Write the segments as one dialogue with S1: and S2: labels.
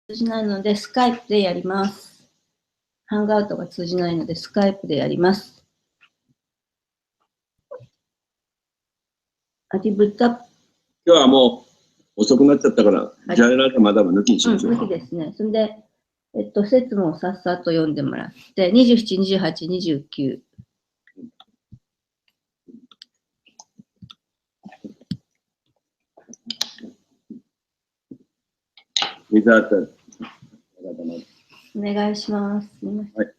S1: 通じないので、スカイプでやります。ハンガウトが通じないので、スカイプでやります。アディブタ。
S2: 今日はもう遅くなっちゃったから、はい、じゃあなんかまだ抜きにしましょう。
S1: 抜きですね。それで、説もさっさと読んでもらって、27、28、29。お願いします。はい。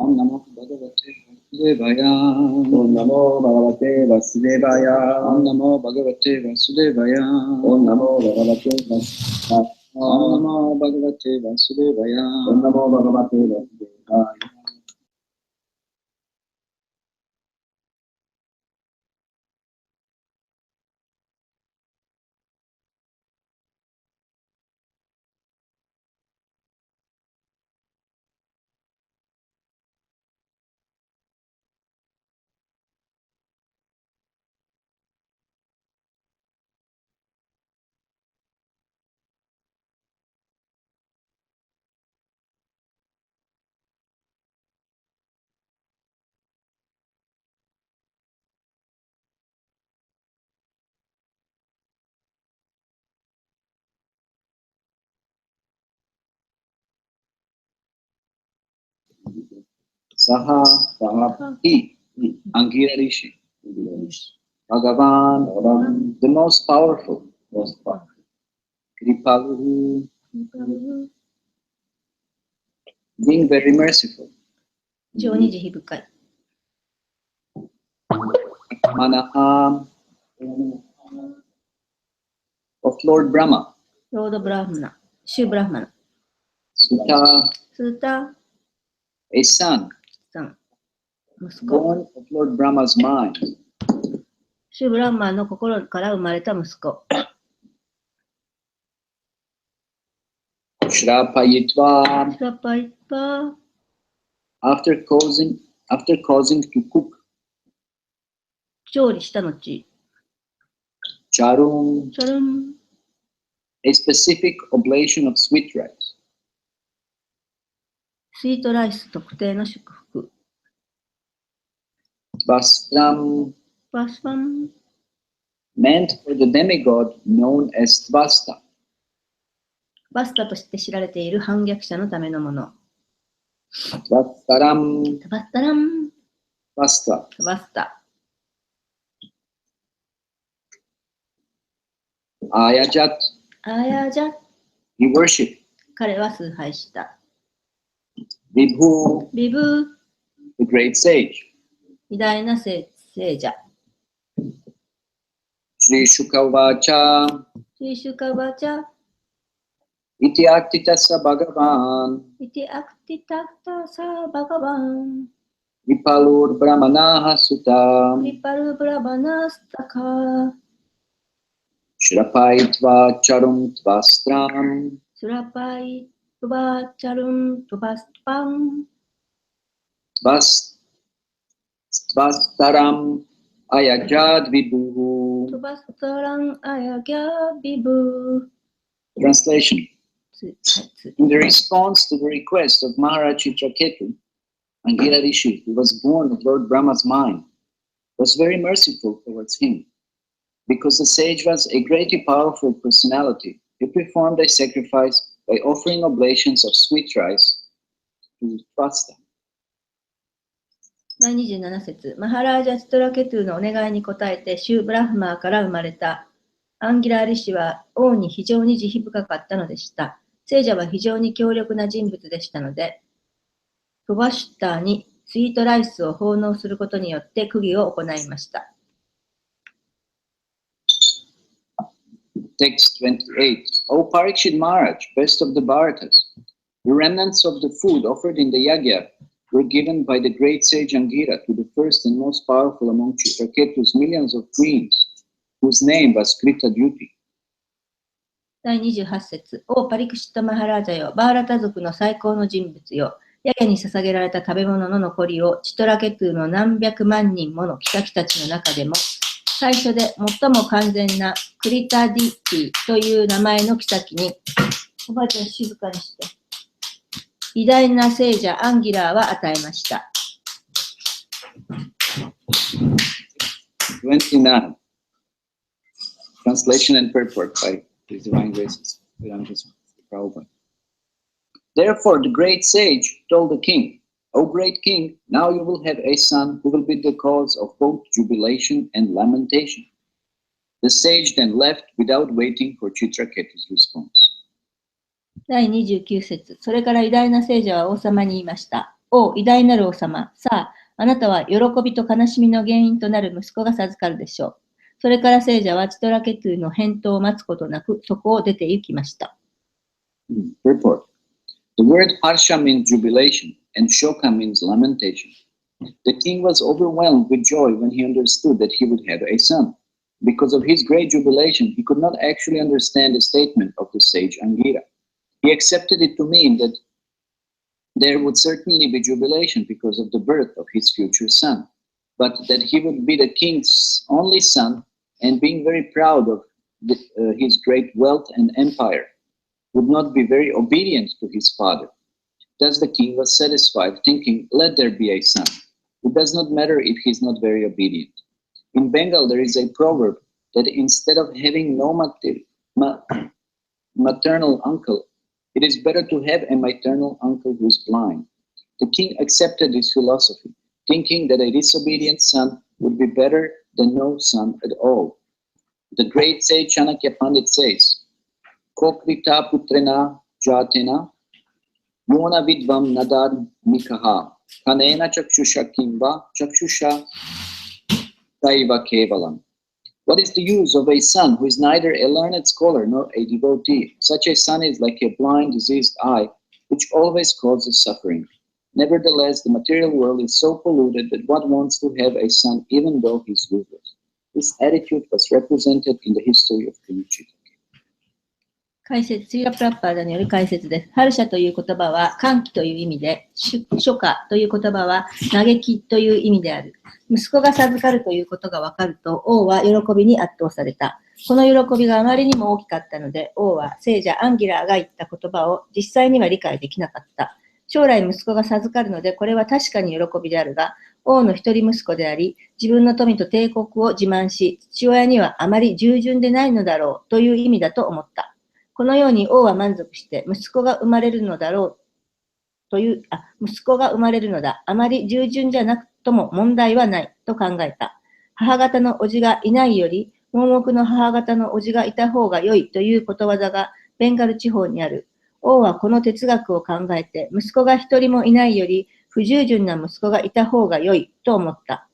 S1: Om Namo Bhagavate Vasudevaya. Om Namo Bhagavate Vasudevaya. Om Namo Bhagavate Vasudevaya. Om Namo Bhagavate Vasudevaya. Om Namo Bhagavate Vasudevaya. Om Namo Bhagavate Vasudevaya. Saha Sahapi Angira Rishi Bhagavan, the most powerful, Kripalu, being very merciful. Manaham of Lord Brahma. Lord Brahmana, Shiv Brahmana.
S2: Suta, a son, born of Lord Brahma's mind.
S1: シュブランマンの心から生まれた息子。
S2: Shrapayitva, after causing to cook.
S1: 調理した後。
S2: Charum, a specific oblation of sweet rice.
S1: スイートライス特定の祝福。
S2: Tvastram, meant for the demigod known as Tvasta.
S1: バスタとして知られている反逆者のためのもの。
S2: Tvastaram, Tvasta. Ayajat, he worshipped.
S1: 彼は崇拝した。
S2: Vibhu, the great sage.
S1: 偉大な聖者。
S2: Sri Shukavacha, Iti Aktitasa Bhagavan, Vipalur Brahmanaha Sutta, Shrapaitva Charum Tvastram, Tvastaram Ayajad Vibhu. Translation. In the response to the request of Maharaj Chitraketu, Angira Rishi, who was born of Lord Brahma's mind, was very merciful towards him. Because the sage was a greatly powerful personality, he performed a sacrifice by offering oblations of sweet rice to Tvasta.
S1: 第27節、マハラージャ・チトラケトゥのお願いに応えて、シュ・ブラフマーから生まれたアンギラーリ氏は王に非常に慈悲深かったのでした。聖者は非常に強力な人物でしたので、トバシュッターにスイートライスを奉納することによって釘を行いました。
S2: Text 28. O Parikshit Maharaj, best of the Bharatas, the remnants of the food offered in the yagya were given by the great sage Angira to the first and most powerful among Chitraketu's millions of queens, whose name was Krita Duty.
S1: 第28節、王パリクシッタマハラージャよ、バーラタ族の最高の人物よ、ヤギに捧げられた食べ物の残りをチトラケトゥの何百万人もの妃たちの中でも、最初で最も完全なクリタディティという名前の妃に、おばあちゃん静かにして、偉大な聖者アンギラーは与えました。
S2: 29. Translation and purport by His Divine Graces. Prabhu. Therefore, the great sage told the king, O great king, now you will have a son who will be the cause of both jubilation and lamentation. The sage then left without waiting for Chitraketu's response.
S1: 第29節、それから偉大な聖者は王様に言いました。お偉大なる王様、さあ、あなたは喜びと悲しみの原因となる息子が授かるでしょう。それから聖者はチトラケトゥの返答を待つことなく、そこを出て行きました。
S2: Report. The word Harsha means jubilation and Shoka means lamentation. The king was overwhelmed with joy when he understood that he would have a son. Because of his great jubilation, he could not actually understand the statement of the sage Angira. He accepted it to mean that there would certainly be jubilation because of the birth of his future son, but that he would be the king's only son and being very proud of his great wealth and empire, would not be very obedient to his father. Thus the king was satisfied, thinking, let there be a son. It does not matter if he is not very obedient. In Bengal, there is a proverb that instead of having no maternal uncle, it is better to have a maternal uncle who is blind. The king accepted this philosophy, thinking that a disobedient son would be better than no son at all. The great sage Chanakya Pandit says, Kokrita putrena jatena yona vidvam nadar mikaha kanena chakshusha kimba chakshusha taiva kevalam. What is the use of a son who is neither a learned scholar nor a devotee? Such a son is like a blind, diseased eye, which always causes suffering. Nevertheless, the material world is so polluted that one wants to have a son even though he is useless. This attitude was represented in the history of Kenichita.
S1: 解説、シーラ・プラッパーダによる解説です。ハルシャという言葉は歓喜という意味で、ショカという言葉は嘆きという意味である。息子が授かるということが分かると、王は喜びに圧倒された。この喜びがあまりにも大きかったので、王は聖者アンギラーが言った言葉を実際には理解できなかった。将来息子が授かるので、これは確かに喜びであるが、王の一人息子であり、自分の富と帝国を自慢し、父親にはあまり従順でないのだろうという意味だと思った。このように王は満足して息子が生まれるのだろうという、息子が生まれるのだ。あまり従順じゃなくとも問題はないと考えた。母方の叔父がいないより、盲目の母方の叔父がいた方が良いということわざがベンガル地方にある。王はこの哲学を考えて、息子が一人もいないより、不従順な息子がいた方が良いと思った。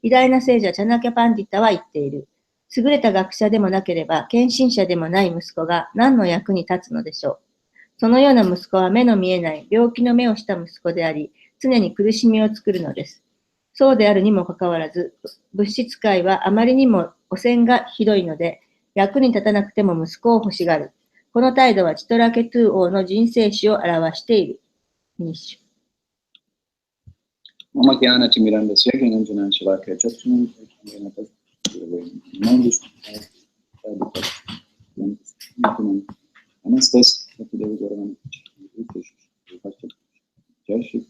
S1: 偉大な聖者チャナキャパンディタは言っている。優れた学者でもなければ、献身者でもない息子が何の役に立つのでしょう。そのような息子は目の見えない病気の目をした息子であり、常に苦しみを作るのです。そうであるにもかかわらず、物質界はあまりにも汚染がひどいので、役に立たなくても息子を欲しがる。この態度はチトラケトゥ王の人生史を表している。フィニッシュ。
S2: Mama Gyana Timirandasya Gyananjana Shalakya Chakshunam Anastas, Jai Shri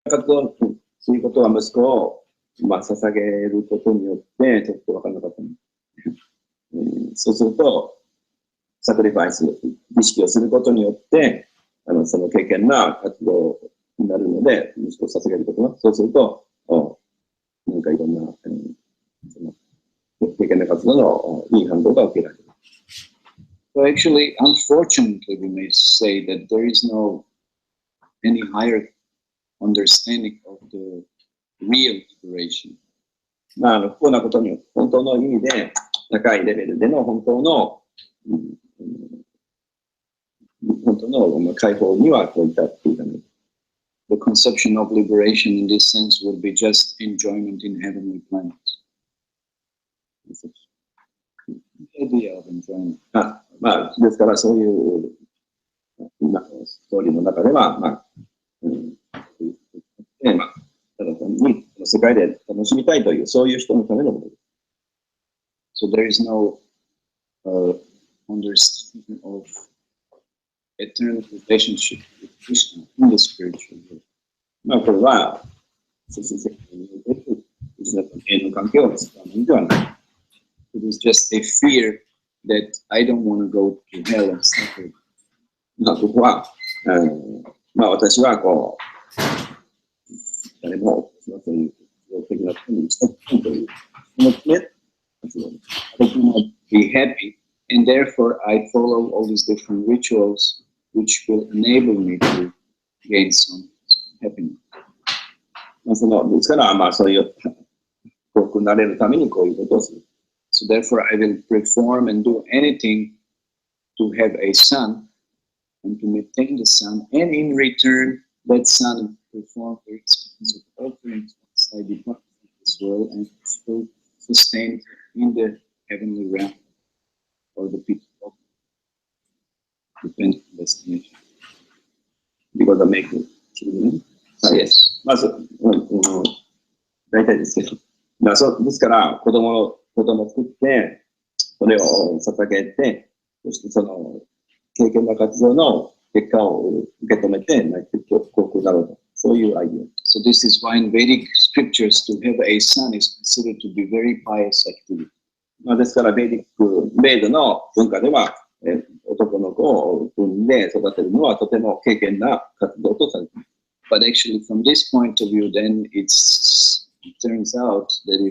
S3: 活動することは息子を、捧げることによって、ちょっと分からなかったの。そうすると、サクリファイス、儀式をすることによって、その経験な活動になるので、息子を捧げることが、そうすると、なんかいろんな、その経験な活動のいい反応が受けられる。
S2: So actually, unfortunately, we may say that there is no any higher understanding of the real liberation.
S3: 不幸なことに、本当の意味で、高いレベルでの本当の、解放にはこういったっていうかね。
S2: The conception of liberation in this sense would be just enjoyment in heavenly planets. The idea of enjoyment.
S3: ですからそういうストーリーの中では、ただ単に世界で楽しみたいという、そういう人のためのことです。
S2: So there is no understanding of eternal relationship with Krishna in the spiritual world.
S3: これは、世界において、永遠の関係を使うのではない。
S2: It is just a fear that I don't want to go to hell and suffer.
S3: ここは、私はこう、誰もそういう的なことにしたくないという気持ちで、
S2: I do not be happy, and therefore I follow all these different rituals which will enable me to gain some happiness.
S3: ですから、そういう幸福になれるためにこういうことをする。
S2: So therefore I will perform and do anything to have a son and to maintain the son, and in return that son will perform the expense of offerings once I depart from this world and still sustained in the heavenly realm or the peace of dependent destination.
S3: Because of making children.
S2: Yes.
S3: 大体ですけど。ですから、子供を作って、それを捧げて、そしてその経験な活動の結果を受け止めて、幸福なろうと。そういうアイデア。
S2: So this is why in Vedic scriptures to have a son is considered to be very pious activity.
S3: ですから、ベードの文化では、男の子を産んで育てるのはとても経験な活動とされています。
S2: But actually, from this point of view, then it turns out that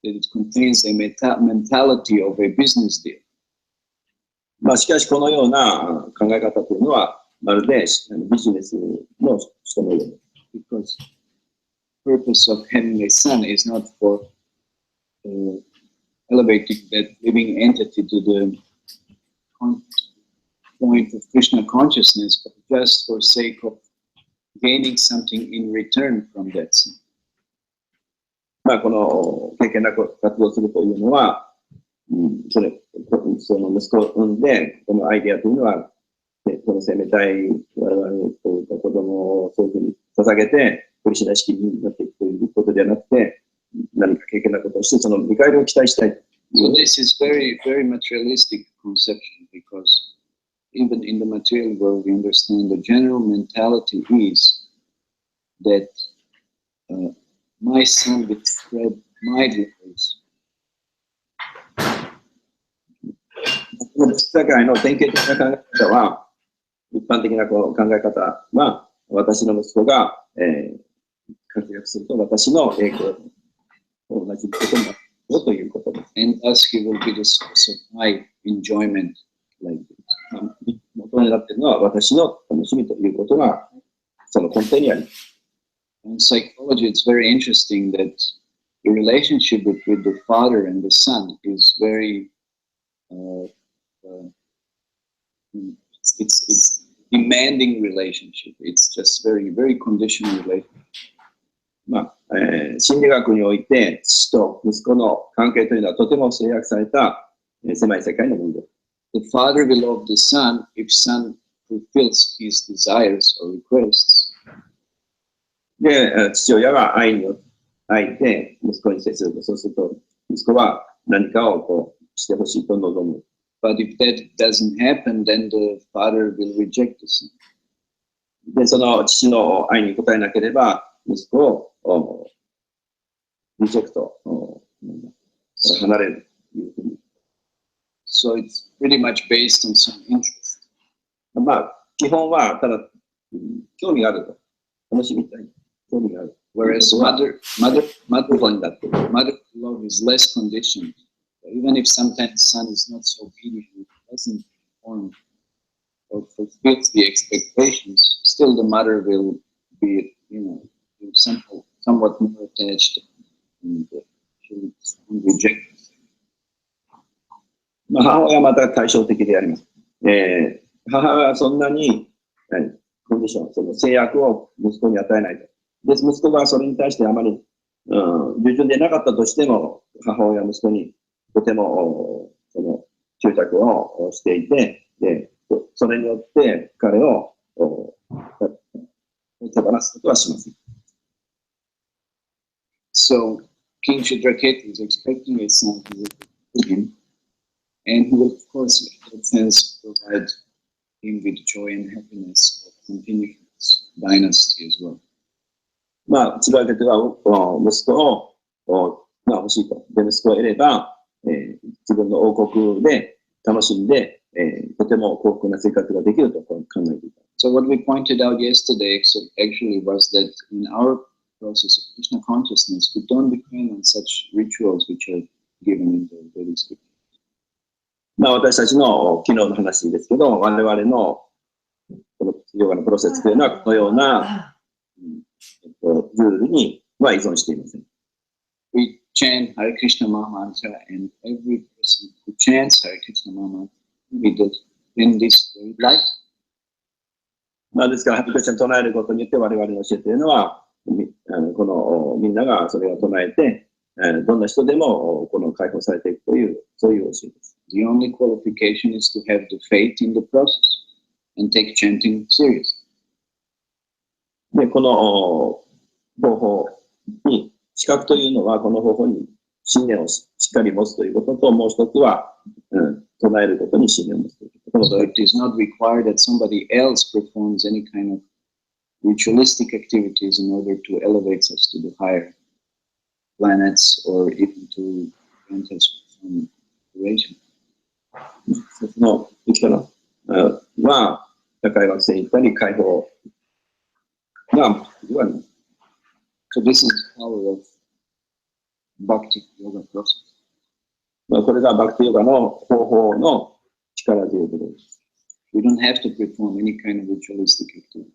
S2: it contains a mentality of a business deal.
S3: しかし、このような考え方というのは、まるでビジネスの人のようです。
S2: Because the purpose of having a son is not for elevating that living entity to the point of Krishna consciousness, but just for sake of gaining something in return from that son.
S3: この経験な活動するというのは、その息子を産んで、このアイデアというのは、この生命体、我々というか子供をそういうふうに捧げて、クリシュナ意識になっていくということではなくて、何か経験なことをして、その見返りを期待したい。
S2: So this is very, very materialistic conception, because even in the material world, we understand the general mentality is that my son will spread my glories.
S3: 世界の典型的な考え方は、一般的な考え方は、私の息子が、活躍すると私の栄光と同じことになるということです。
S2: And thus he will be the source of my enjoyment.
S3: Like this. 元になっているのは私の楽しみということがその根底にあります。
S2: In psychology, it's very interesting that the relationship between the father and the son is very it's demanding relationship. It's just very, very conditional relationship.
S3: 心理学において父と息子の関係というのはとても制約された、狭い世界のものです。
S2: The father will love the son if son fulfills his desires or requests.
S3: で、父親が愛で息子に接すると、そうすると息子は何かをこうしてほしいと望む。
S2: But if that doesn't happen, then the father will reject the son.
S3: で、その父の愛に応えなければ、息子をリジェクト、離れるというふうに。
S2: So it's pretty much based on some interest.
S3: まあ、基本は、ただ、興味があると。楽しみたい。興味がある。
S2: Whereas mother love is less conditioned. Even if sometimes son is not so obedient, doesn't perform or fulfills the expectations, still the mother will be, somewhat more attached and she will reject.
S3: まあ、母親はまた対照的であります。母親はそんなに、コンディション、その制約を息子に与えないと。で、息子がそれに対してあまり、従順でなかったとしても、母親は息子にとても、その、執着をしていて、で、それによって彼を手放すことはしません。
S2: So, King Chitraketu is expecting a son who will fulfill him, and who will, of course, in that sense, provide him with joy and happiness of continuing his dynasty as well.
S3: まあ、チラケテは息子を、まあ、欲しいと。で、息子を得れば、自分の王国で楽しんで、とても幸福な生活ができると考えていた。
S2: So what we pointed out yesterday actually was that in our process of Krishna consciousness, we don't depend on such rituals which are given in the Vedic scripture.
S3: まあ、私たちの昨日の話ですけど、我々のこのヨガのプロセスというのはこのようなルールには依存していません。
S2: We chant Hare Krishna Mahamantra, and every person who chants Hare Krishna Mahamantra will be in this very life.
S3: まあ、ですから、ハレクリシナ唱えることによって我々の教えというのは、このみんながそれを唱えて、どんな人でもこの解放されていくという、そういう教えです。
S2: The only qualification is to have the faith in the process and take chanting seriously.
S3: で、この方法に、資格というのは、この方法に信念をしっかり持つということと、もう一つは、唱えることに信念を持つということ。
S2: So it is not required that somebody else performs any kind of ritualistic activities in order to elevate us to the higher planets or even to grant us some liberation.
S3: その生き方は、高い惑星に行ったり、解放が言わない。
S2: So this is the power of Bhakti Yoga process.
S3: まあ、これがバクティヨガの方法の力ということです。
S2: We don't have to perform any kind of ritualistic activity.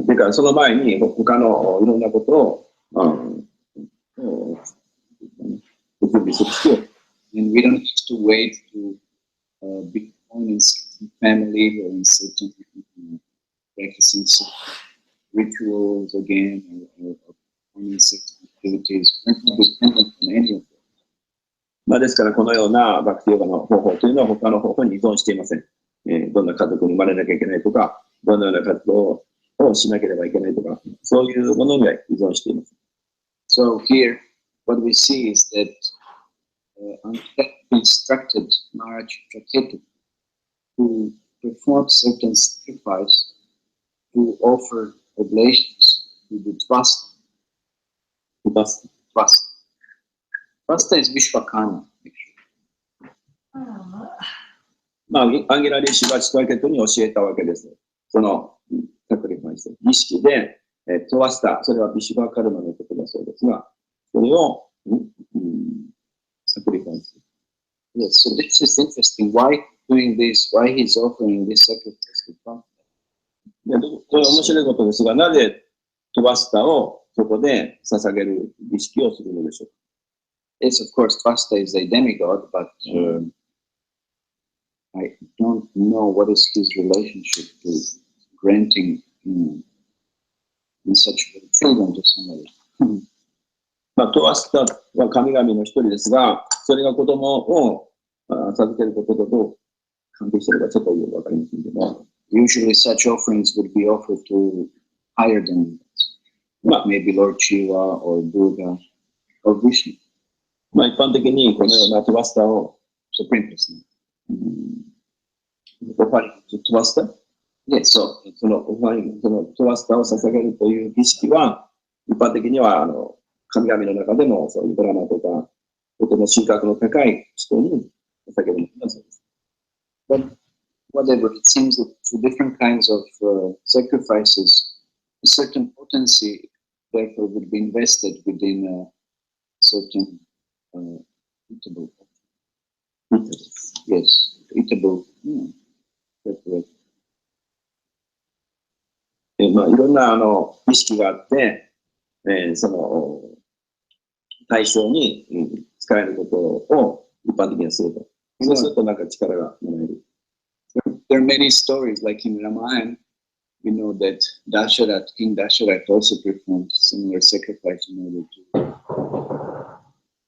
S3: だからその前に他のいろんなことを準備する必要。
S2: And we don't have to wait to be born in certain family or in certain practicing rituals again or performing certain activities. We're not dependent on any of them.
S3: まあ、ですからこのようなバクティヨガの方法というのは他の方法に依存していません。どんな家族に生まれなきゃいけないとか、どのような活動をしなければいけないとか、そういうものには依存しています。
S2: So here, what we see is that instructed Maharaj Chitraketu to perform certain sacrifice to offer oblations to the Tvasta. Tvasta is Vishwakarma, actually.
S3: まあ、アンゲラリーシュがチトラケットに教えたわけです。そのサクリファイス、儀式で、トワスタ、それはビシュバカルマのことだそうですが、それを、サクリファイス。
S2: Yes, so this is interesting. Why doing this? Why he's offering this sacrifice to Tvasta?
S3: これは面白いことですが、なぜトワスタをそこで捧げる儀式をするのでしょうか。
S2: Yes, of course, Tvasta is a demigod, but I don't know what is his relationship to granting in such a children to somebody.
S3: まあ、トワスタは神々の一人ですが、それが子供を授けることとどう関係しているかちょっとよくわかりませんけど、
S2: Usually such offerings would be offered to higher demigods, maybe Lord Shiva or Durga or Vishnu.
S3: まあ、一般的にこのようなトワスタを
S2: Supreme Person.
S3: Yes,
S2: Yes.
S3: そのオファリング、そのトワスタを捧げるという儀式は、一般的には、神々の中でも、そういうブラマとか、とても神格の高い人に捧げるものだそうです。
S2: But whatever, it seems that through different kinds of sacrifices, a certain potency, therefore, would be invested within a certain eatable. Yes, eatable. Separate.
S3: まあ、いろんな儀式があって、その対象に、使えることを一般的にはすると。そうするとなんか力がもらえる。
S2: There are many stories, like in Ramayana, we know that King Dasharat also performed similar sacrifice in order to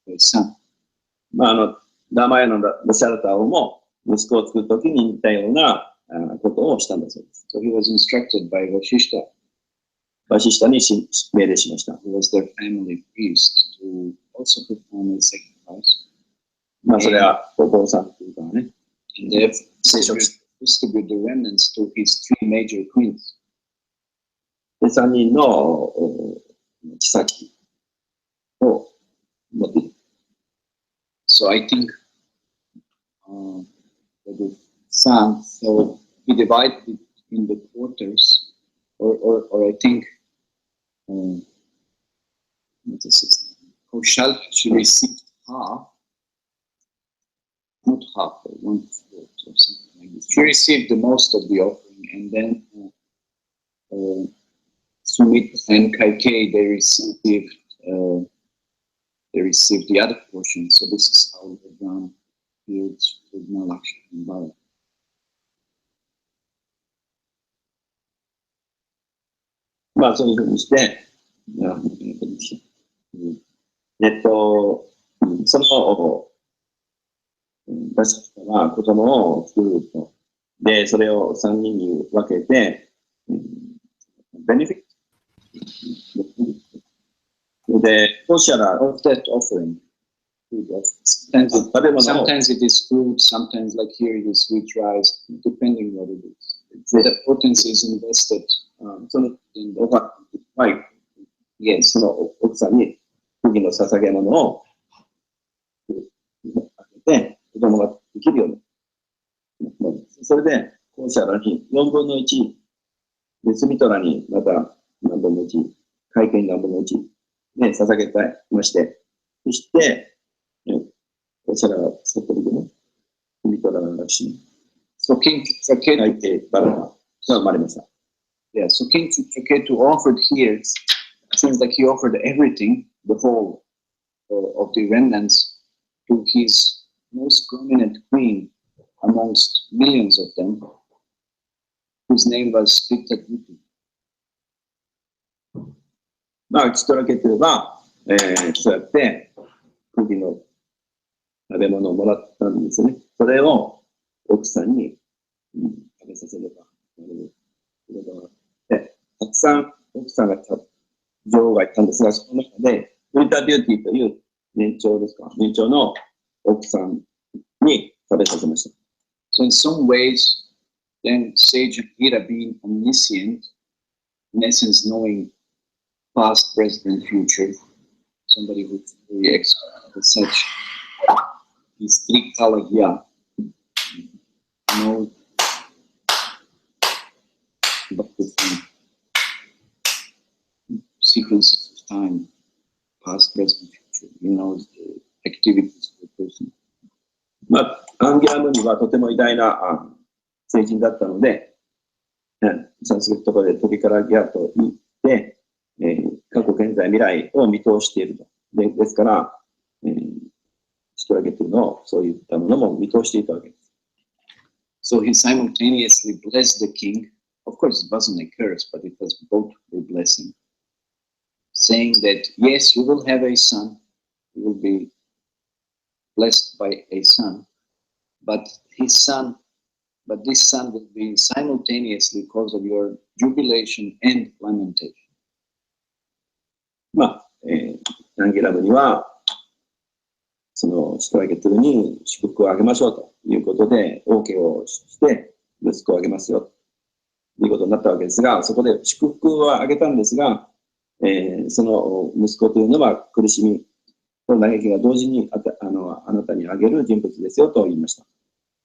S2: his son.
S3: まあ、名前のダシャラタオも息子を作るときに似たようなことをしたんだそうです。
S2: So he was instructed by Vashishta.
S3: バシシタに命令しました。
S2: Who was their family priest to also perform a sacrifice.
S3: まあ、それはお坊さんというかね。
S2: And they have distributed the remnants to his three major queens.
S3: で、3人の妃を持っている。
S2: So I think the son, so he divided it in the quarters, or I think what is this? Koshal, she received half, not half, but 1/4 or something like this. She received the most of the offering, and then Sumit and Kaikei, they received the other portion. So this is how the done fields with Malakshmi and Bharat.
S3: まあ、そういうふうにして、その、私は子供を作ると。で、それを3人に分けて、ベネフィット。で、コシャラ
S2: Of that offering. Sometimes it is food, sometimes like here it is sweet rice, depending what it is. The potency is invested
S3: その
S2: in
S3: お
S2: the
S3: ば、はい、
S2: yes.
S3: その奥さんに麦の捧げ物をあげて、子供ができるように。それで、コシャラに4分の1、で、スミトラにまた何分の1、会見何分の1、ね、捧げてまして、そして、コシャラが悟りでね、スミトラらしい。
S2: So King Saketu,
S3: 会見バラが生まれました。
S2: yeah, so King Saketu offered here, it seems like he offered everything, the whole of the remnants, to his most prominent queen amongst millions of them, whose name was Adbhuta.
S3: まあ、キトラケトゥは、そうやって、麦の食べ物をもらったんですね。それを奥さんに、食べさせればなることがあって、たくさん奥さんが女王がいたんですが、その中で、ウルタビューティーという年長ですか、年長の奥さんに食べさせました。
S2: So in some ways, then Sage Hira being omniscient, in essence knowing past, present, and future, somebody who's very expert as such, his Trikalagya, knows about the sequences of time, past, present, future. He knows the activities of the person.
S3: まあ、アンギャームニはとても偉大な聖人だったので、サンスクリット語でトリカラギャーと言って、過去、現在、未来を見通していると。ですから、シトラケトゥのそういったものも見通していたわけです。
S2: So he simultaneously blessed the king. Of course, it wasn't a curse, but it was both a blessing, saying that, yes, you will have a son, you will be blessed by a son, but this son will be simultaneously cause of your jubilation and lamentation.
S3: まあ、アンギラムには、そのシトラケトゥに祝福をあげましょうということで、王家をして息子をあげますよ。いうことになったわけですが、そこで祝福はあげたんですが、その息子というのは苦しみと嘆きが同時にあなたにあげる人物ですよと言いました。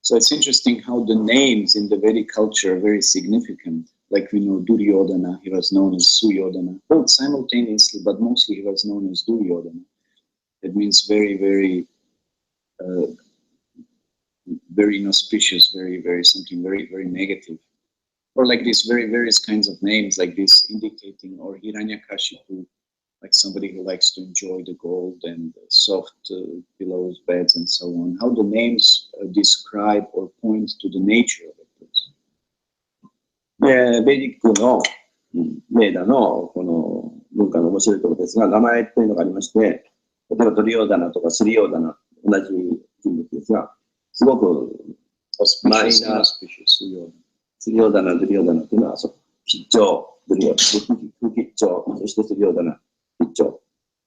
S2: So it's interesting how the names in the Vedic culture are very significant. Like we know Duryodhana, he was known as Suyodhana, both simultaneously, but mostly he was known as Duryodhana. It means very, very inauspicious, very something very negative. Or like these various kinds of names, like this indicating, or Hiranyakashipu, like somebody who likes to enjoy the gold and soft pillows, beds, and so on. How the names describe or point to the nature of a person.
S3: ベディックのメーダのこの文化の面白いところですが、名前というのがありまして、例えばドリオーダナとかスリオーダナ、同じ人物ですが、すごくマイナー、スリオーダナ、ドリオーダナというのは、吉兆、ドリオーダナ、不吉兆、そしてスリオーダナ、吉兆。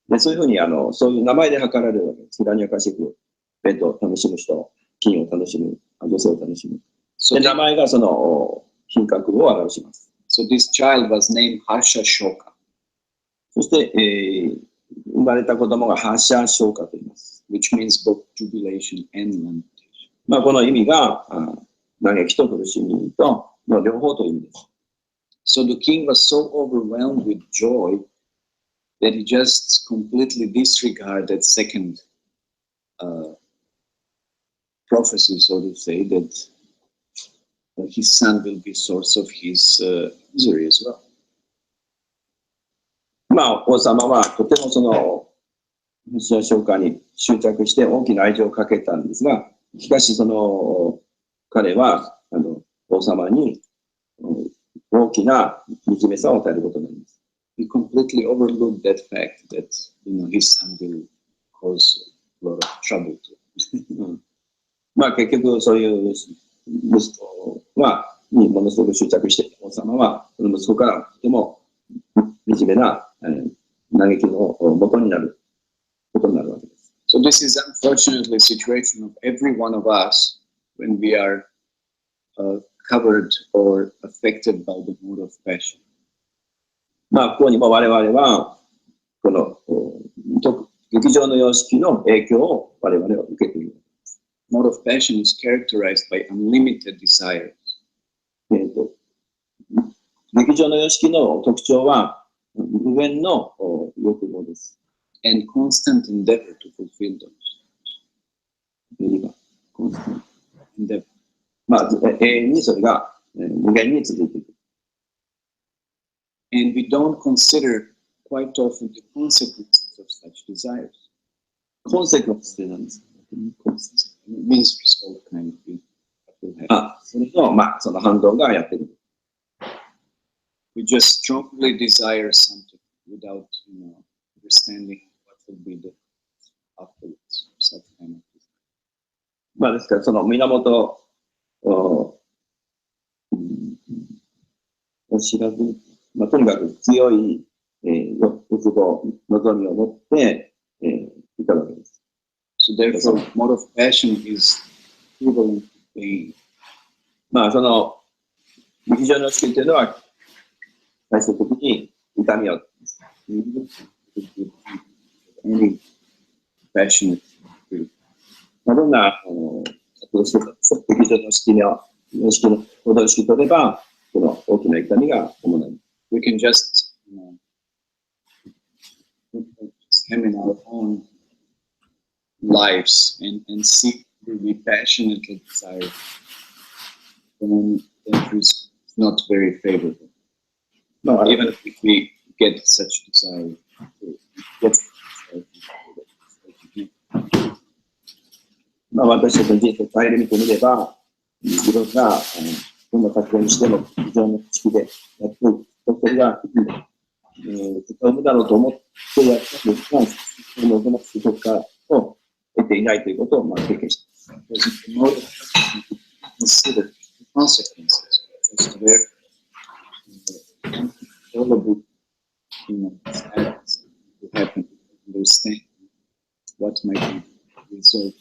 S3: で、そういうふうにそういう名前で測られるわけです。ヒラニアカシク、ベッドを楽しむ人、金を楽しむ、女性を楽しむ。で、名前がその品格を表します。
S2: So this child was named Harsha Shoka.
S3: そして、生まれた子供がハーシャショーカと言います。
S2: Which means both jubilation and lamentation.
S3: まあこの意味が嘆きと苦しみとの両方という意味です。
S2: So the king was so overwhelmed with joy that he just completely disregarded second prophecy, so to say, that his son will be source of his misery as well.
S3: まあ王様はとてもそのハーシャショーカに執着して大きな愛情をかけたんですが、しかしその彼は王様に大きな惨めさを与えることになります。
S2: He completely overlooked that fact that his son will cause a lot of trouble to.
S3: まあ結局そういう息子にものすごく執着して王様はその息子からとても惨めな嘆きの元になることになるわけです。
S2: So this is unfortunately a situation of every one of us when we are covered or affected by the mood of passion.
S3: まあここにも我々はこの劇場の様式の影響を我々は受けている。
S2: Mode of passion is characterized by unlimited desires.
S3: 劇場の様式の特徴は無限の欲望です。
S2: And constant endeavor to fulfill those.
S3: Constant endeavor. まあ永遠にそれが無限に続いていく。
S2: And we don't consider quite often the consequences of such desires.
S3: Consequences って何ですか？
S2: It means result kind of thing.
S3: それのまあその反動がやってくる。
S2: We just strongly desire something without, understanding what will be the afterwards. Such kind of thing.
S3: まあですからその源を知らず、まあとにかく強い欲望、望みを持っていたわけです。
S2: So therefore, mode of passion is equivalent to pain.
S3: まあその劇場の式というのは最終的に痛みを
S2: Any passionate feel.
S3: まあどんな活動してたんですか？劇場の式の行動式とればこの大きな痛みが伴い。
S2: We can just examine our own lives and see where we passionately desire when that is not very favorable.
S3: No,
S2: even if we get such desire.
S3: まあ私たちの人生を顧みてみれば、いろんなどんな活動にしても非常に好きでやっていく。それが絶対無だろうと思ってやったんですが、その望ましい結果を得ていないということをまあ経験しています。
S2: Consider the consequences. Just where all of it, happens to happen, understand what might be the result.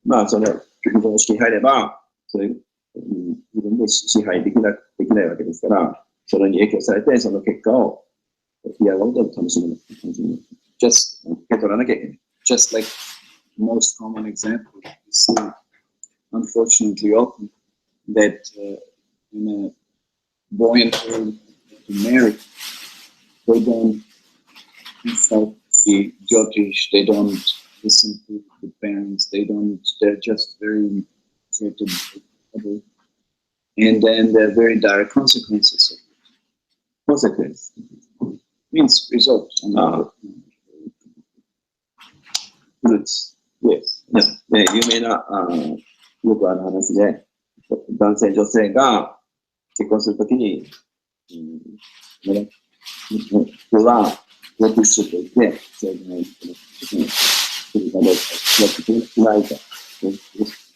S3: まあその劇場の式に入れば、そういう自分で支配できないわけですから、それに影響されて、その結果をいやがると楽しむ。
S2: Just
S3: 受け取らなきゃいけない。
S2: just like the most common example we see, unfortunately often, that when a boy and girl to marry, they don't consult the Jyotish, they don't listen to the parents, they're just very infatuated with other. And then there are very dire consequences of it.
S3: Consequence.
S2: Means result.
S3: Roots. Yes. ね、有名な、よくある話で、男性、女性が結婚するときに、人は、よく一緒といて、それで、それから、やってくれないと。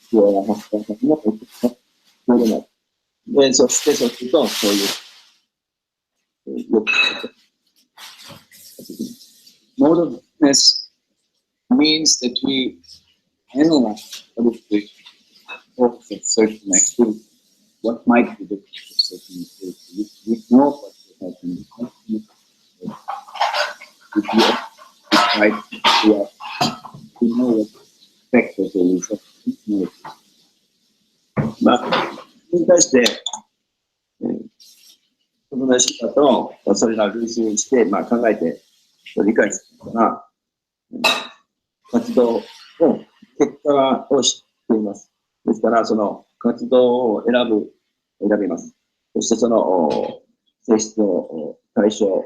S3: 必要な発展先のそうでない。で、そして、そうすると、そういう、よく、
S2: Motiveness means that we analyze what is the cause of certain activity, what might be the cause of certain activity. We know what will happen. We know what effect of the result.
S3: まあ、それに対して、友達だと、それらを類推して、まあ、考えて、理解するから、活動を、結果を知っています。ですから、その活動を選びます。そして、その性質の対象、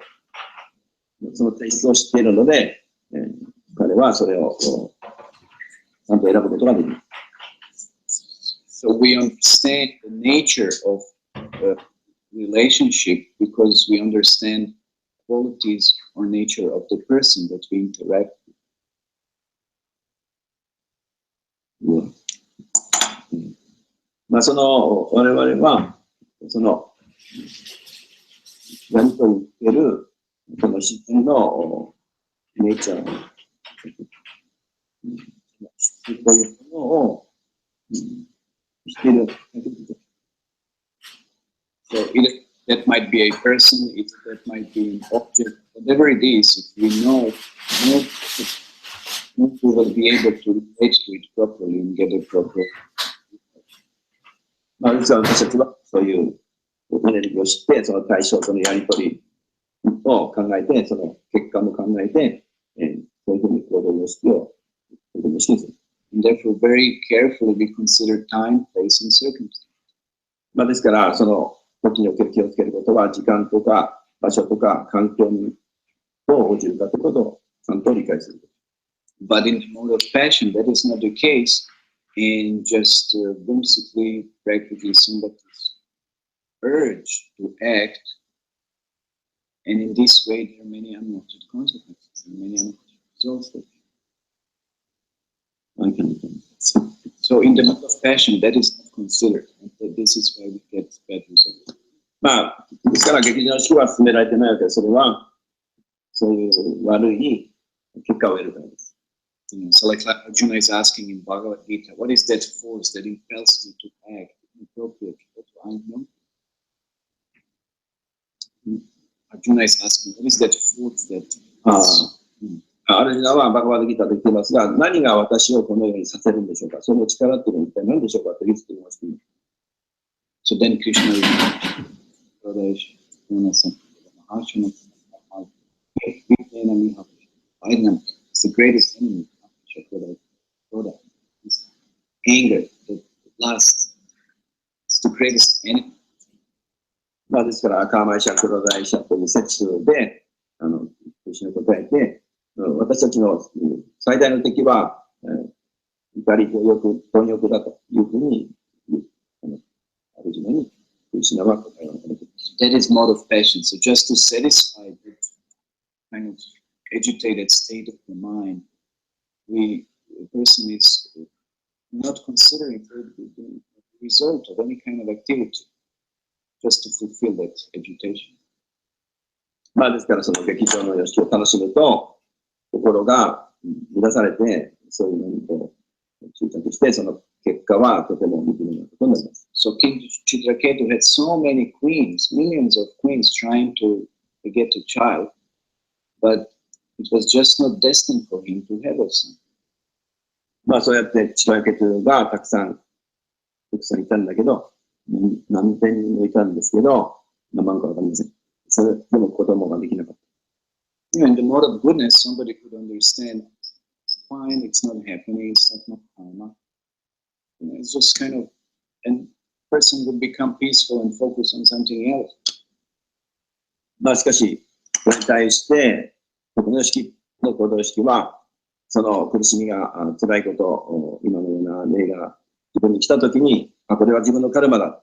S3: その性質を知っているので、彼はそれをちゃんと選ぶことができる。
S2: So we understand the nature of a relationship because we understand qualities or nature of the person that we interact with.
S3: まあ、その我々は、そのやりとりにおけるこの自然のネイチャー、そういうものをしている。
S2: So either that might be a person, either that might be an object, whatever it is, if we know, we will be able to relate to it properly and get a proper.
S3: まあ、実は私たちはそういうエネルギーを知って、その対象とのやりとりを考えて、その結果も考えて、そういうふうに行動をするようにする。
S2: And therefore, very carefully we consider time, place, and circumstance.
S3: まあ、ですから、その時における気をつけることは、時間とか場所とか環境にどう応じるかということをちゃんと理解する。
S2: But in the mode of passion, that is not the case. In just whimsically, practically somebody's urge to act, and in this way, there are many unwanted consequences and many unwanted results. So in the mode of passion, that is not considered. And this is why we get bad results.
S3: まあ、ですから劇場の式は進められてないわけで、それはそういう悪い結果を得るからです。
S2: So like Arjuna is asking in Bhagavad Gita, what is that force that impels me to act inappropriately? What do I know? Arjuna is asking, what is that force that...
S3: アルジュナはバガバッドギターで言っていますが、何が私をこのようにさせるんでしょうか、その力っていうのは一体何でしょうかという質問をしています。
S2: So then Krishna is the greatest enemy. Anger, the lust, it's the greatest enemy.
S3: まあですから、カーマイシャ、クロダイシャという説で、一緒に答えて、私たちの最大の敵は、怒りと欲、貪欲だというふうに、あるじめに、クリシュナは答えを述べています。
S2: That is mode of passion. So just to satisfy that kind of agitated state of the mind, the person is not considering the result of any kind of activity, just to fulfill that agitation.
S3: まあですから、その劇場の様式を楽しむと、心が乱されて、そういうのにこう執着して、その結果はとても見事なことになります。
S2: So King Chitraketu had so many queens, millions of queens trying to get a child, but it was just not destined for him to have a son.
S3: まあそうやってチトラケトゥがたくさんいたんだけど、何千人もいたんですけど、何万かわかりません。それでも子供ができなかった。
S2: In the mode of goodness, somebody could understand, fine, it's not happening, it's not my karma. It's just kind of, and person would become peaceful and focus on something else.
S3: まあしかし、これに対して、徳の式の行動式は、その苦しみが辛いこと、今のような例が自分に来たときに、これは自分のカルマだ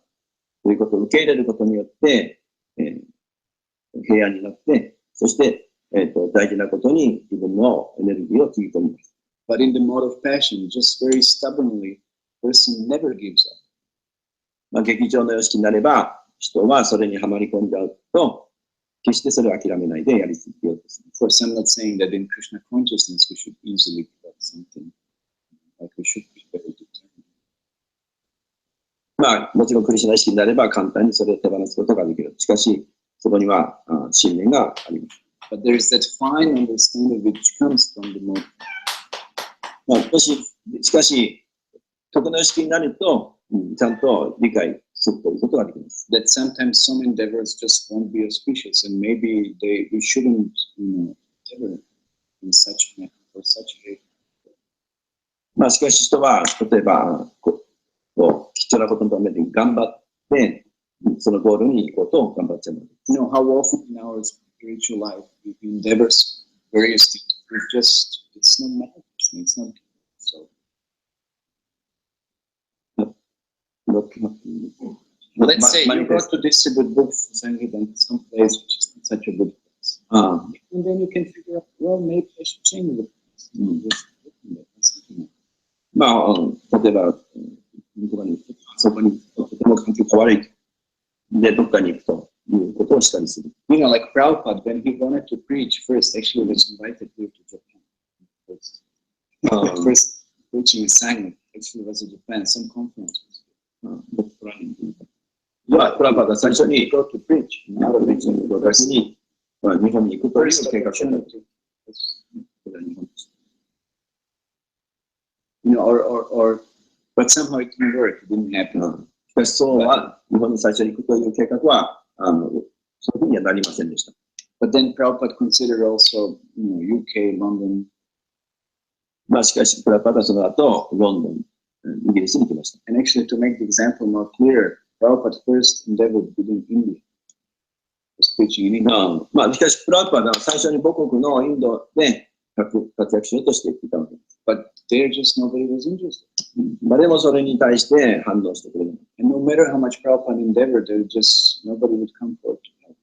S3: ということを受け入れることによって、平安になって、そして、大事なことに自分のエネルギーをつぎ込みます。
S2: But in the mode of passion, just very stubbornly, person never gives up.
S3: まあ、劇場の様式になれば、人はそれにはまり込んじゃうと、決してそれを諦めないでやり続けようとする。
S2: Of course, I'm not saying that in Krishna consciousness we should easily give up something. Like we should be very determined.
S3: まあ、もちろんクリシュナ意識になれば簡単にそれを手放すことができる。しかし、そこには信念があります。
S2: But there is that fine understanding which comes from the mode.
S3: まあ、しかし、徳の意識になると、ちゃんと理解するということができます。
S2: That sometimes some endeavors just won't be auspicious, and maybe we shouldn't, endeavor in such manner or such way.
S3: まあ、しかし人は、例えば、貴重なことのために頑張って、そのゴールに行こうと頑張っちゃう。
S2: How often in our spiritual life we endeavor various things, it's not manifesting, it's not so. Let's say you go to distribute books in some place which is not such a good place. And then you can figure out, well, maybe I should change the place.
S3: まあ、例えば、そこにとても環境が悪い。で、どっかに行くということをしたりする。
S2: Like Prabhupada, when he wanted to preach first, actually was invited here to Japan. The first preaching assignment actually was in Japan, some conferences.
S3: プラパが最初にgo to preach、ある別に私に日本に行くという計画を立てた。これは日本です。
S2: But somehow it didn't work, it didn't happen.
S3: しかしそうは日本に最初に行くという計画はそういうふうにはなりませんでした。
S2: But then Prabhupada considered also, UK, London.
S3: まあしかしプラパがその後ロンドン、イギリスに行きました。
S2: And actually, to make the example more clear, Prabhupada first endeavored within India. Was preaching in India.
S3: まあしかしプラパが最初に母国のインドで活躍しようとしていたわけです。
S2: But there just nobody was interested.
S3: 誰もそれに対して反応してくれない。
S2: And no matter how much Prabhupada endeavored, there just nobody would come forward to help.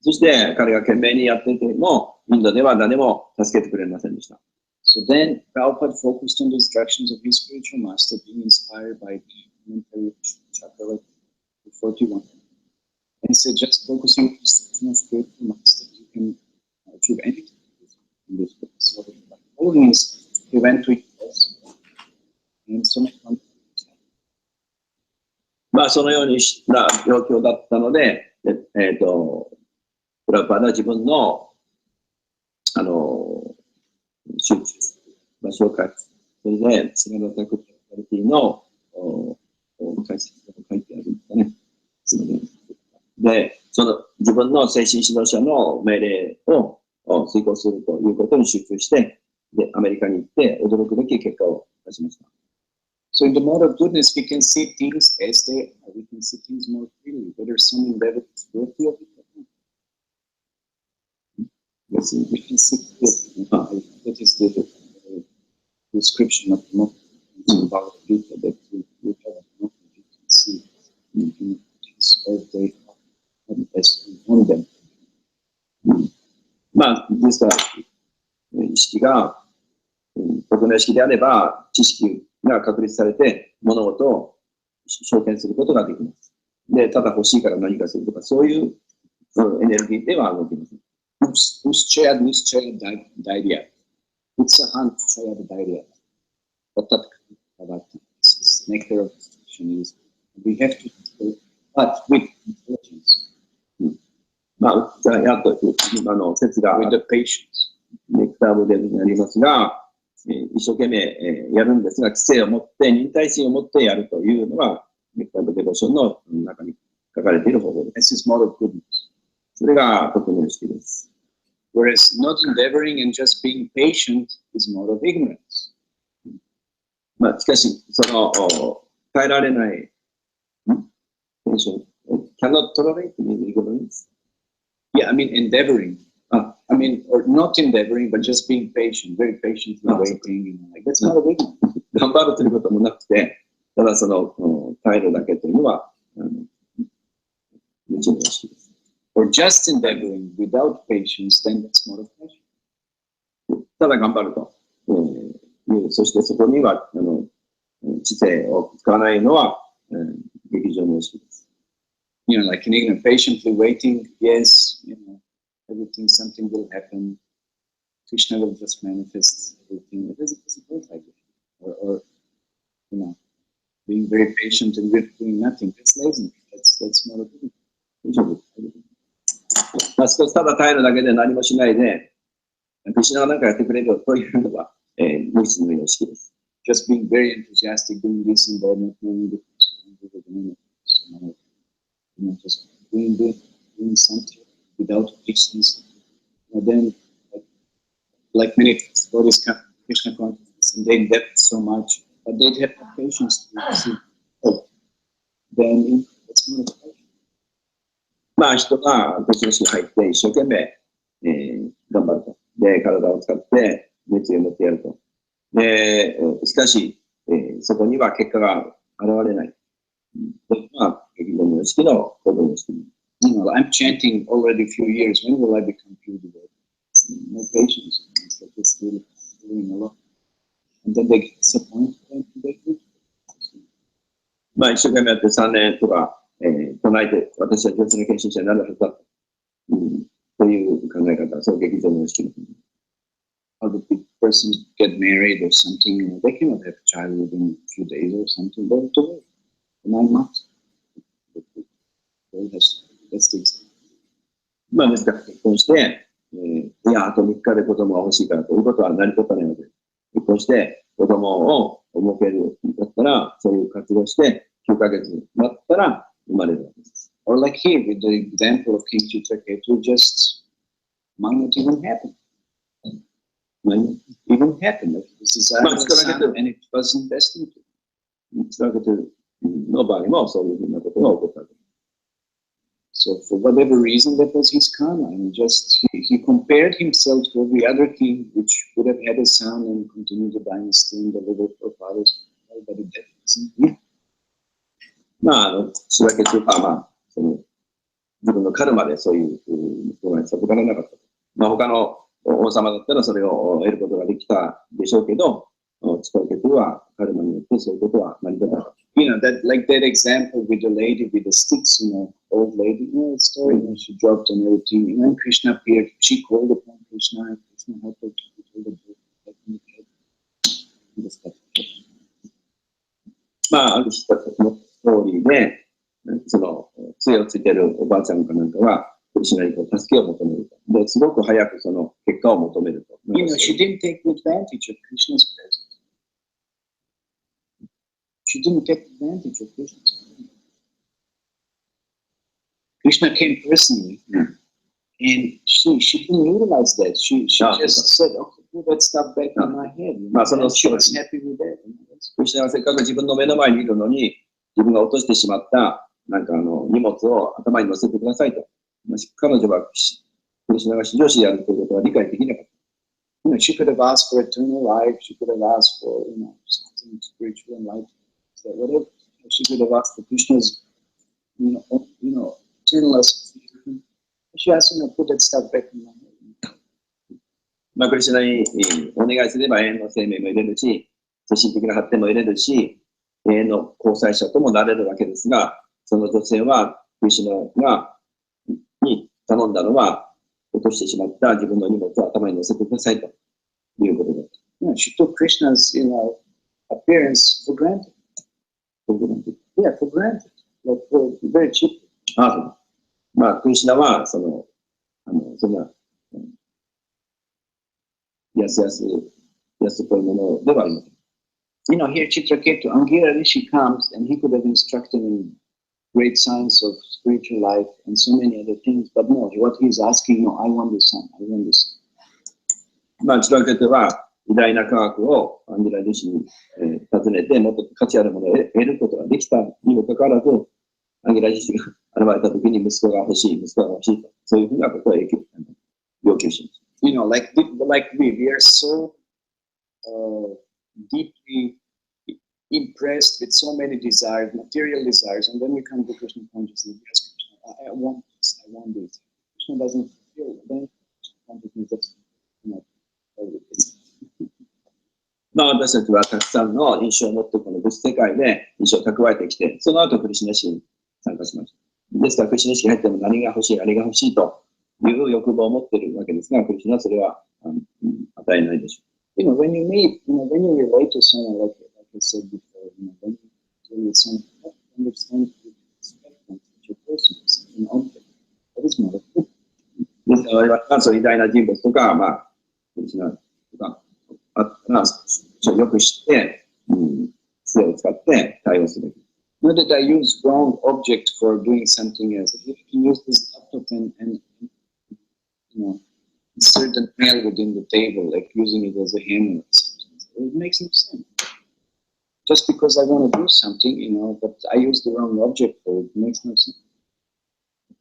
S3: そして彼が懸命にやっていても、インドでは誰も助けてくれませんでした。
S2: So then Prabhupada focused on the instructions of his spiritual master, being inspired by the commentary chapter 41. And he said, just focusing on the instructions of spiritual master, you can achieve anything in this book. So by following his, he went to US and so many countries.
S3: まあそのようにした状況だったので、プラパダは自分の集中場所を書いて、それで菅田拓パルティの解説が書いてあるんですかね。で、その自分の精神指導者の命令を遂行するということに集中して、で、アメリカに行って驚くべき結果を出しました。
S2: So in the mode of goodness, we can see things as they are. We can see things more clearly, whether some endeavor is worthy of it or not. Yes, we can see clearly. That is the description of the mode of Bhagavad Gita, that we have a mode you can see things as they are, as we want them.
S3: まあ、ですから、意識が、僕の意識であれば、知識が確立されて、物事を証見することができます。で、ただ欲しいから何かするとか、そういうエネルギーでは動きません。
S2: Nisчая Dairya. Utsahan Chaya Dairya. Patat Bhavati. This is this nectar of distinction is we have to, but with intelligence,
S3: まあ、じゃあ、やっと今の説が
S2: with the patience.
S3: ネクターモデルになりますが、一生懸命やるんですが、知性を持って、忍耐心を持ってやるというのが、ネクターモデルーションの中に書かれている方法です。
S2: This is more of goodness.
S3: それがとても好きです。
S2: Whereas not endeavoring and just being patient is more of ignorance.
S3: まあ、しかし、その、耐えられない、テンション、cannot tolerate ignorance.
S2: Yeah, I mean endeavoring. I mean, or not endeavoring, but just being patient, very patiently waiting. You know, like that's not a big one.
S3: 頑張るということもなくて、ただその、耐えるだけというのは、無知の意識です。
S2: Or just endeavoring without patience, then that's more of passion.
S3: ただ頑張ると。そしてそこには、知性を使わないのは、劇場の意識です。
S2: You know, like in ignorance, patiently waiting, yes, you know, everything, something will happen. Krishna will just manifest everything. It doesn't work like that. Or, you know, being very patient and doing nothing. That's laziness. That's not a good thing.
S3: ただ耐えるだけで何もしないで、クリシュナが何かやってくれるというのは、無知の意識です。
S2: Just being very enthusiastic, doing this and that, not knowing the consequences. You know, just doing something without patience. And then, like many devotees come to Krishna consciousness and they endeavor so much, but they have no patience to see hope. Then it's not a passion.
S3: まあ、人がクリシュナ意識に入って一生懸命、頑張ると。で、体を使って熱意を持ってやると。で、しかし、そこには結果が現れない。まあ、劇場の意識の行動の意識。
S2: You know, I'm chanting already a few years. When will I become pure devotee? No patience. It's like just really doing a lot. And then they get disappointed and they do.
S3: まあ、一生懸命やって3年とか、唱えて、私は上手な献身者になるはずだと。という考え方、そう劇場の意識。
S2: How the persons get married or something, you know, they cannot have a child within a few days or something. They have to wait for 9 months. That's the example.
S3: まあ、ですから結婚して、いや、あと3日で子供が欲しいからということは何事ないので、結婚して子供を設けるんだったら、そういう活動して9ヶ月待ったら生まれるわけです。
S2: Or like here, with the example of King Chitraketu, just might not even happen. Might even happen. Like this is a son and it wasn't destined to.
S3: つらけての場合もそういうふうなことが起こったわけです。
S2: So for whatever reason, that was his karma, and he compared himself to every other king, which would have had a son and continued the dynasty and deliver for fathers. But it doesn't. Yeah.
S3: まあ、仕分けというか、まあ、その自分のカルマでそういう人が授からなかった。まあ、他の王様だったらそれを得ることができたでしょうけど、仕分けとはカルマによってそういうことは成り立たなかった。
S2: You know, that like that example with the lady with the sticks, you know, old lady, you know, the story, you know, she dropped on everything. And when Krishna appeared, she called upon Krishna, and Krishna helped her to hold the book.
S3: まあ、ある人たちのストーリーで、その、杖をついてるおばあちゃんかなんかが、クリシュナに助けを求めると。で、すごく早くその結果を求めると。
S2: You know, she didn't take advantage of Krishna's presence. She didn't take advantage of Krishna's presence. Krishna came personally, and she didn't utilize that. She just said, okay, put that stuff back in my head. You know? And she was happy with that.
S3: クリシュナがせっかく自分の目の前にいるのに、自分が落としてしまった、なんか荷物を頭に乗せてくださいと。彼女はクリシュナが至上主であるということは理解できなかった。
S2: You know, she could have asked for eternal life. She could have asked for, you know, something spiritual and life. So whatever. She could have asked for Krishna's, you know, eternal life. She asked, you know, put that stuff back in my head.
S3: まあ、クリシュナにお願いすれば永遠の生命も得れるし、精神的な発展も得れるし、永遠の交際者ともなれるわけですが、その女性はクリシュナに頼んだのは、落としてしまった自分の荷物を頭に乗せてくださいということだった。
S2: You know, she took Krishna's, you know, appearance for granted.
S3: for granted.
S2: Yeah, for granted. Like very cheap.
S3: あ、まあ、クリシュナは、そんな、安っぽいものではありません。
S2: You know, here Chitraketu, Angira Rishi comes and he could have instructed in great science of spiritual life and so many other things, but no, what he's asking, no, I want this son, I want this son.
S3: まあ、チラケテは、偉大な科学をアンジェラ自身に、尋ねて、もっと価値あるものを得ることができたにもかかわらず、アンジェラ自身が現れたときに息子が欲しいと、そういうふうなことを要求します。
S2: You know, like we are so deeply impressed with so many desires, material desires, and then we come to Krishna consciousness. Yes, Krishna, I want this, I want this. Krishna doesn't fulfill, then Krishna consciousness that's not everything.
S3: まあ、私たちはたくさんの印象を持ってこの物質世界で印象を蓄えてきて、その後クリシュナ意識に参加しました。ですからクリシュナ意識に入っても何が欲しい、あれが欲しいという欲望を持っているわけですが、クリシュナはそれは与えないでしょう。
S2: You know, when you meet, when you relate to someone like I said before, when you with someone, you understand the spectrum of your person, an object. That is not a good.
S3: ですから我々はそう偉大な人物とか、まあ、クリシュナとか、あったら、よく知って、杖を使って対応する。
S2: Not that I use wrong object for doing something else. If you can use this laptop and you know, insert a nail within the table, like using it as a hammer or something, it makes no sense. Just because I want to do something, you know, but I use the wrong object for it, it makes no sense.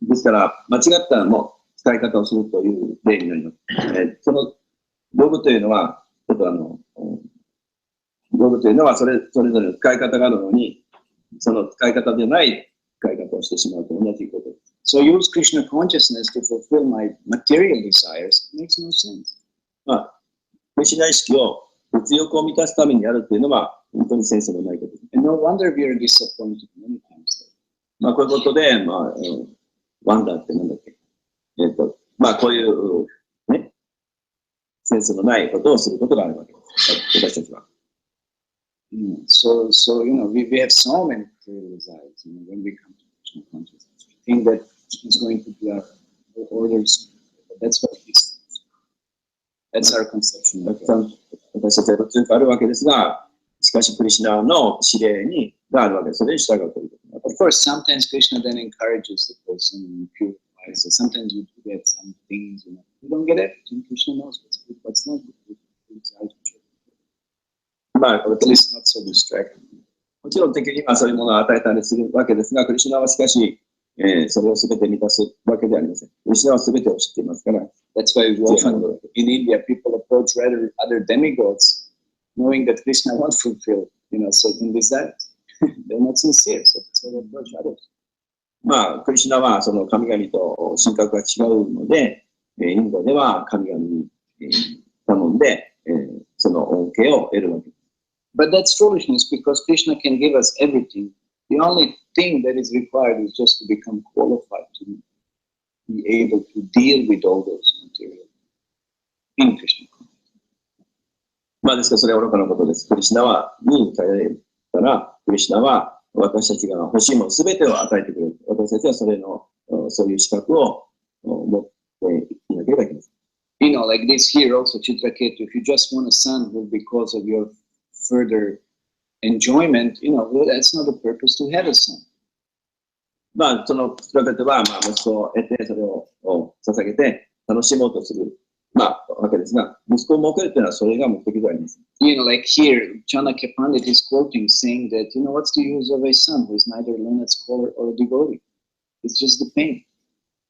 S3: ですから、間違ったも使い方をするという例になります。その道具というのは、ちょっと道具というのはそれぞれの使い方があるのに、その使い方でない使い方をしてしまうと同じことです。
S2: So I use Krishna consciousness to fulfill my material desires. It makes no sense.
S3: まあ、クリシュナ意識を物欲を満たすためにやるというのは本当にセンスのないことです。
S2: And no wonder we are disappointed many times.
S3: まあ、こういうことで、まあ、ワンダーってなんだっけ。まあ、こういう、ね、センスのないことをすることがあるわけです。私たちは。
S2: So you know, we have so many material desires, you know, when we come to Krishna consciousness. We think that Krishna is going to be our orders. That's what he says. That's our conception.
S3: 私たちは強くあるわけですが、しかしクリシュナの指令があるわけです。それに従うということ。
S2: Of course, sometimes Krishna then encourages the person and purifies it. Sometimes we get some things, you know. We don't get everything. Krishna knows what's good, what's not good.
S3: まあ、
S2: at least not so distracting.
S3: もちろん敵にはそういうものを与えたりするわけですが、クリシュナはしかし、それを全て満たすわけではありません。クリシュナは全てを知っていますから。
S2: That's why often in India people approach rather other demigods, knowing that Krishna won't fulfill, you know, certain desires. They're not sincere, so that's why they approach others.
S3: まあ、クリシュナはその神々と神格が違うので、インドでは神々に頼んで、その恩恵を得るわけです。
S2: But that's foolishness because Krishna can give us everything. The only thing that is required is just to become qualified to be able to deal with all those material in Krishna.
S3: まあですからそれは愚かなことです。クリシュナに頼れたら、クリシュナは私たちが欲しいもの全てを与えてくれる。私たちはそういう資格を持っていなければいけません。
S2: You know, like this here also, Chitraketu, if you just want a son who because of your further enjoyment, you know, that's not the purpose to have a son.
S3: まあ、そのチトラケテは、まあ、息子を得て、それを捧げて、楽しもうとする、まあ、わけですが、息子を設けるというのはそれが目的ではありません。
S2: You know, like here, Chanakya Pandit is quoting, saying that, you know, what's the use of a son who is neither a learned scholar or a devotee? It's just the pain.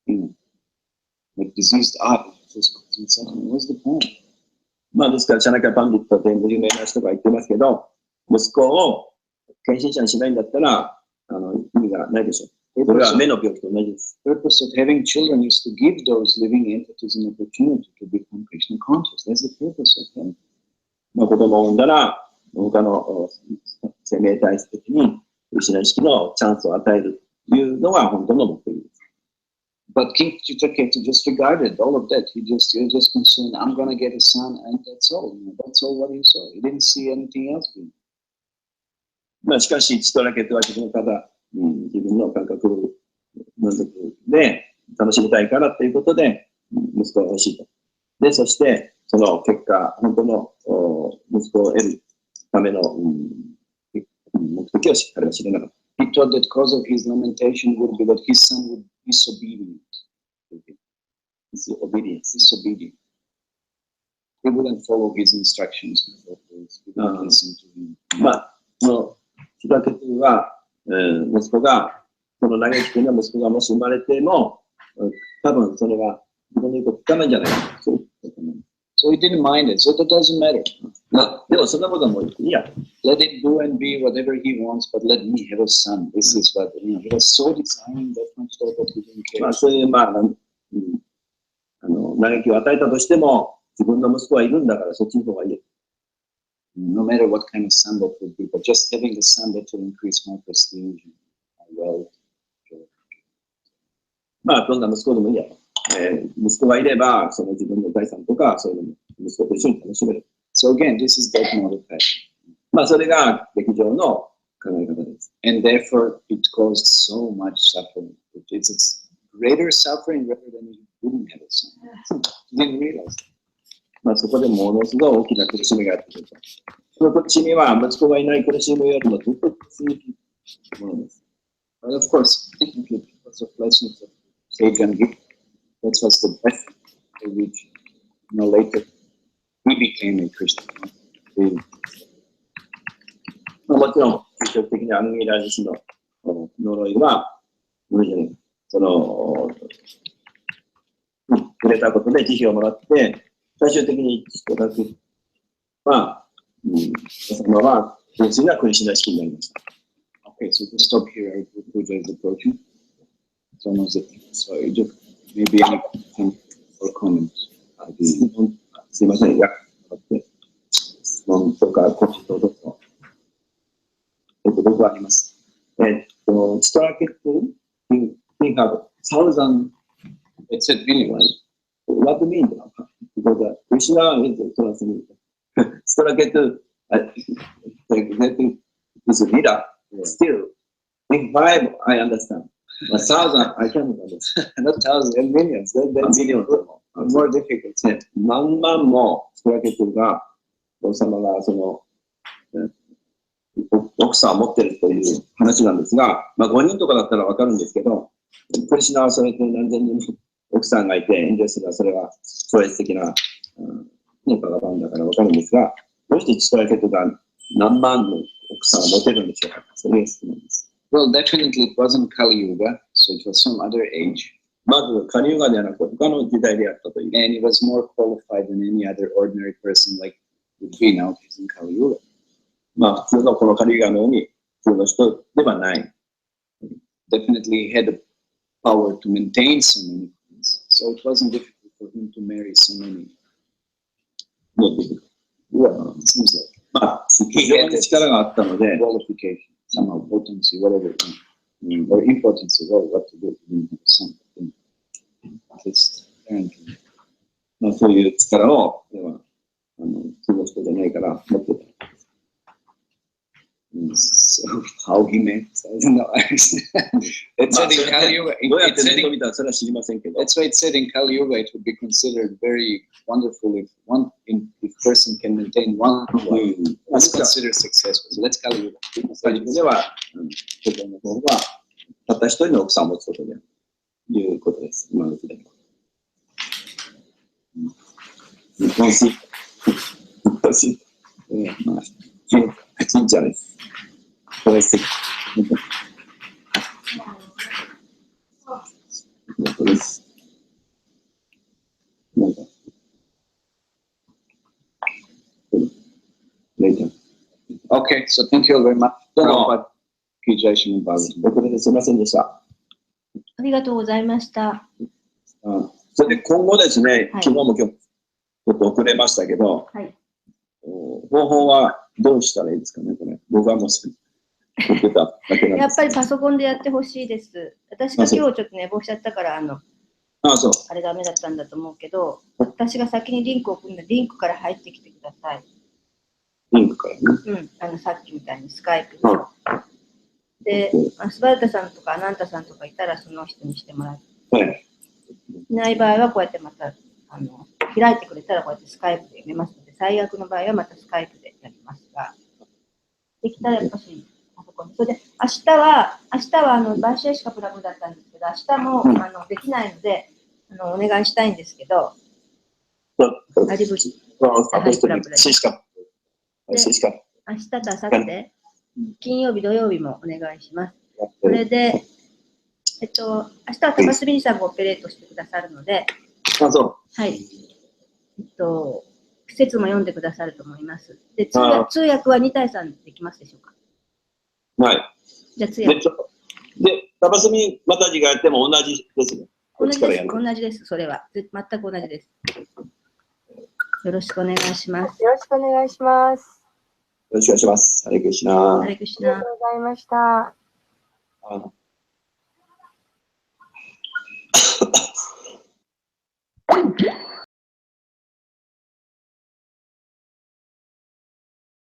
S2: You know, like diseased eye, just causing suffering. What's the point?
S3: まあですから、チャナキャパンディットという有名な人が言ってますけど、息子を献身者にしないんだったら、意味がないでしょう。それは目の病気と同じです。
S2: The purpose of having children is to give those living entities an opportunity to become Krishna conscious. That's the purpose of them.
S3: まあ子供を産んだら、他の生命体質的に、クリシュナ意識のチャンスを与えるというのが本当の目的です。
S2: But King Chitraketu just regarded all of that. He was just concerned, I'm going to get a son, and that's all. You know, that's all what he saw. He didn't see anything else.
S3: まあ、しかし、血とラケットは自分のただ、自分の感覚満足で楽しみたいからということで、息子が欲しいと。で、そして、その結果、本当の息子を得るための目的を彼は知らなかった。
S2: He thought that cause of his lamentation would be that his son would be disobedient. Disobedient. He wouldn't follow his instructions. He wouldn't listen to him.
S3: まあ、その、血とラケットは、息子が、この嘆きというのは息子がもし生まれても、多分それは自分の言うこと聞かないんじゃないか。
S2: So he didn't mind it. So that doesn't matter.
S3: でもそんなことはもういいや。
S2: Let it do and be whatever he wants, but let me have a son. This is what, he was so designing that much that he didn't care.
S3: まあ、そういう、まあ、嘆きを与えたとしても、自分の息子はいるんだから、そっちの方がいい。
S2: No matter what kind of son that would be, but just having a son that will increase my prestige and my wealth.
S3: まあ、どんな息子でもいいや。息子がいれば、その自分の財産とか、そういうのも息子と一緒に楽しめる。
S2: So again, this is that mode of passion.
S3: まあ、それが劇場の考え方です。
S2: And therefore, it caused so much suffering. It's greater suffering rather than he didn't have a son. He didn't realize that.
S3: まあ、そこでものすごい大きな苦しみがやってくる。その苦しみは、息子がいない苦しみよりもずっと続くものです。
S2: But of course, it was a blessing of Satan gift. That was the best for which, later, he became a Christian.
S3: まあ、もちろん、基本的にアンギラジスの呪いは、その、触れたことで慈悲をもらって、最終的に父とラケットは、様は、純粋な苦しみな式になりました。
S2: Okay, so to stop here, Buddha is approaching. It's almost it. So just maybe any or comments.
S3: すいません、質問とか、コメントをどうぞ。僕はあります。血とラケット we have 1,000
S2: It's a meaning, right?
S3: What mean? Because Krishna is血とラケットis a leader. Still, in 5, I understand. 1,000, I can't understand.
S2: Not thousands, and millions.
S3: Millions.
S2: More difficult.
S3: 何万も血とラケットが、王様がその、奥さんを持ってるという話なんですが、まあ5人とかだったらわかるんですけど、クリシュナはそれと何千人も奥さんがいて遠慮すればそれは超越的なバガバンだからわかるんですが、どうして血とラケットが何万の奥さんを持てるんでしょうか。それが質問です。
S2: Well, definitely it wasn't Kali Yuga, so it was some other age.
S3: まずカリユガではなく他の時代であったという。
S2: And he was more qualified than any other ordinary person like would be now in Kali Yuga.
S3: まあ普通のこのカリユガのように普通の人ではない。
S2: Definitely had the power to maintain so many things. So it wasn't difficult for him to marry so many.
S3: Not difficult.
S2: Well, it seems like.
S3: まあ非常に力があったので、
S2: qualification, somehow potency, whatever, or importance as well, what to do to have something. At least, apparently.
S3: まあそういう力を、その人じゃないから持ってた。
S2: So how he met, I don't know. It said in Kali Yuga. That's why it said in Kali Yuga it would be considered very wonderful if if person can maintain one wife. That's considered successful. So that's Kali Yuga.
S3: では、世界の方がたった一人の奥さんを持つことでいうことです。今の時代は。日本史。信者です。これ素敵。本当です。なんか。Later.
S2: Okay, so thank you very much. どうも。
S3: 遅れてすみませんでした。
S1: ありがとうございました。
S3: それで今後ですね、
S1: はい、
S3: 今日ちょっと遅れましたけど、
S1: はい、
S3: 方法はどうしたらいいですかね、これ。僕はもう
S1: やっぱりパソコンでやってほしいです。私が今日ちょっと寝坊しちゃったから、あれダメだったんだと思うけど、私が先にリンクを送るので、リンクから入ってきてください。
S3: リンクからね。
S1: さっきみたいにスカイプで。で、スバルタさんとかアナンタさんとかいたらその人にしてもらう。
S3: はい。
S1: いない場合はこうやってまた開いてくれたらこうやってスカイプで読めますので、最悪の場合はまたスカイプでやりますが、できたらやっぱし、それで明日はバーシェシカプラブだったんですけど、明日もできないのでお願いしたいんですけど、アリブチ、明日と明後日、金曜日、土曜日もお願いします。これで、明日は高須美さんがオペレートしてくださるので、はい。季節も読んでくださると思います。で、通訳は二体さんできますでしょうか？
S3: はい。
S1: じゃあ通訳。
S3: で、高須美またじがやっても同じですね。
S1: 同じです、それは。全く同じです。よろしくお願いします。
S4: よろしくお願いします。
S3: よろしくお願いします。ハレクリシナ。
S1: ハレクリシナ。
S4: ありがとうございました。